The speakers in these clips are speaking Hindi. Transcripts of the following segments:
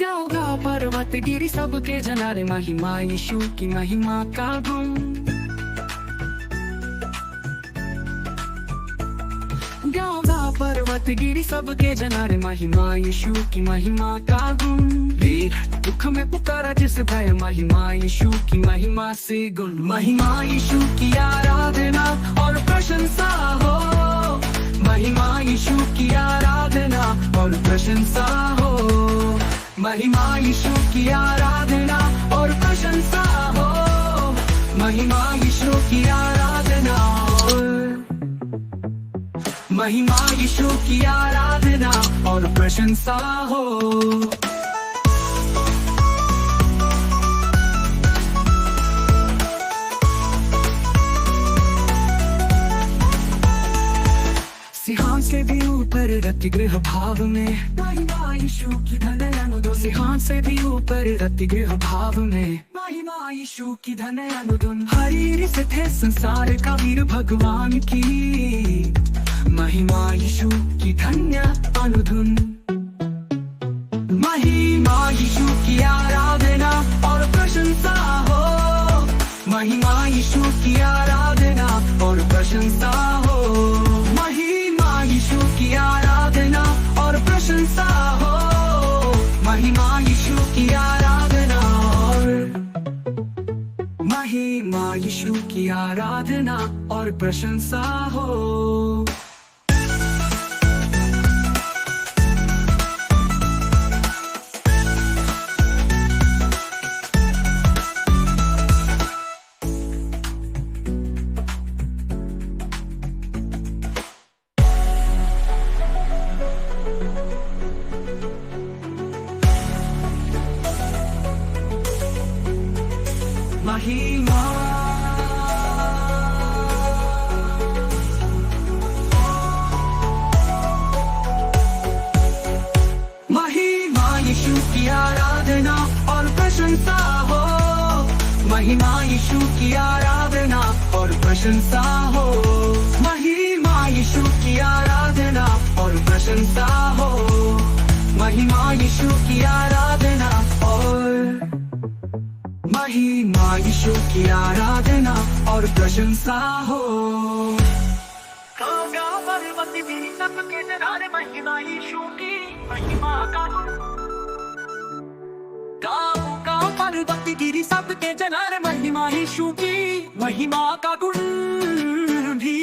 गाँव गाँव पर्वत गिरी सबके जनारे महिमा यीशु की महिमा का गुण। गाँव गाँव पर्वत गिरी सबके जनारे महिमा यीशु की महिमा का गुण। वीर दुख में पुकारा जिस भय महिमा यीशु की महिमा से गुण। महिमा यीशु की आराधना और प्रशंसा हो, महिमा यीशु की आराधना और प्रशंसा हो, महिमा यीशु की आराधना और प्रशंसा हो, महिमा यीशु की आराधना और महिमा यीशु की आराधना और प्रशंसा हो। सिंहासन से भी ऊपर रति गृह भाव में महिमा यीशु की धन अनुधुन। सिंहासन से भी ऊपर रति गृह भाव में महिमा यीशु की धन अनुधुन। हरि से थे संसार का वीर भगवान की महिमा यीशु की धन्य अनुधुन। महिमा यीशु की आराधना और प्रशंसा हो, महिमा यीशु की आराधना और प्रशंसा हो, महिमा यीशु की आराधना और प्रशंसा हो, महिमा यीशु की आराधना और महिमा यीशु की आराधना और प्रशंसा हो। महिमा महिमा यीशु की आराधना और प्रशंसा हो, महिमा यीशु की आराधना और प्रशंसा हो, महिमा यीशु की आराधना और प्रशंसा हो, महिमा यीशु की आराधना और महिमा यीशु की आराधना और प्रशंसा हो। गाँव गाँव पर्वत गिरी सबके जनारे महिमा यीशु की महिमा का गुण। गाँव गाँव पर्वत गिरी सबके जनारे महिमा यीशु की महिमा का गुण। भी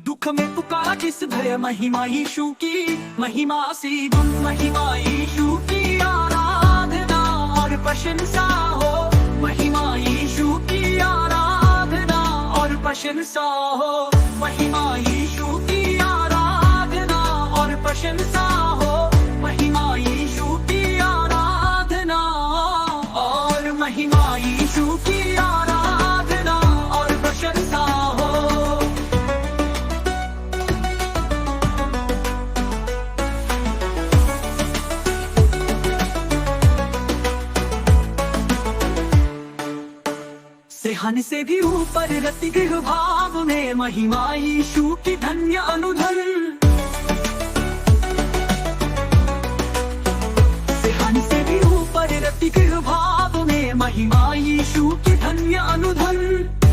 दुख में पुकारा जिस भय महिमा यीशु की महिमा से गुण। महिमा यीशु की आराधना और प्रशंसा हो, महिमा यीशु की आराधना और प्रशंसा हो, महिमा यीशु की आराधना और प्रशंसा हो, महिमा यीशु की आराधना और महिमा यीशु की आराधना और प्रशंसा हो। सिंहासन से भी ऊपर रति गृह भाव में महिमा यीशु की धन्य अनुधन। सिंहासन से भी ऊपर रति गृह भाव में महिमा यीशु की धन्य अनुधन।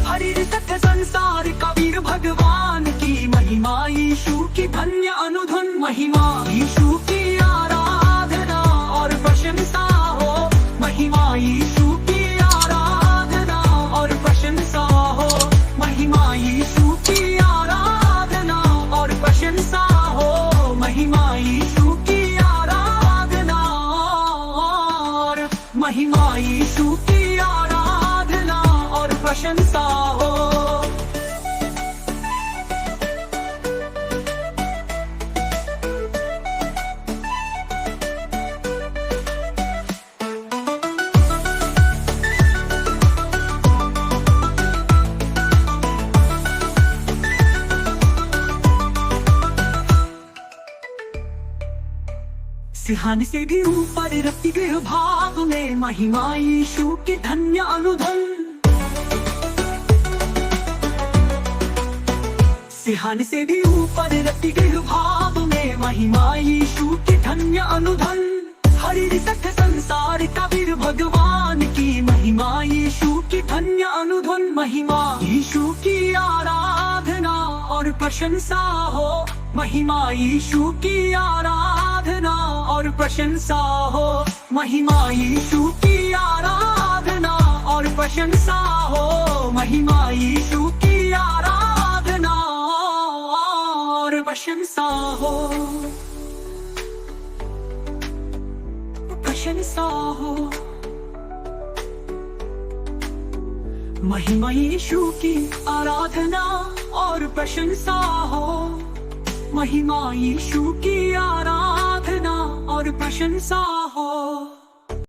हरि सत्य संसार का वीर भगवान की महिमा यीशु की धन्य अनुधन। महिमा यीशु की आराधना और प्रशंसा हो, महिमा यीशु की आराधना और प्रशंसा हो, महिमा यीशु की आराधना और प्रशंसा हो, महिमा यीशु की आराधना और महिमा यीशु की आराधना और प्रशंसा हो। सिंहासन से भी ऊपर रति गृह भाव में महिमा यीशु की धन्य अनुधन। सिंहासन से भी ऊपर रति गृह भाव में महिमा यीशु की धन्य अनुधन। हरि सत्य संसार का वीर भगवान की महिमा, यीशु की धन्य अनुधुन महिमा, यीशु की आराधना और प्रशंसा हो। महिमा यीशु की आराधना और प्रशंसा हो। महिमा यीशु की आराधना और प्रशंसा हो। महिमा यीशु की आराधना और प्रशंसा हो। प्रशंसा हो। महिमा यीशु की आराधना और प्रशंसा हो। महिमा यीशु की आराधना और प्रशंसा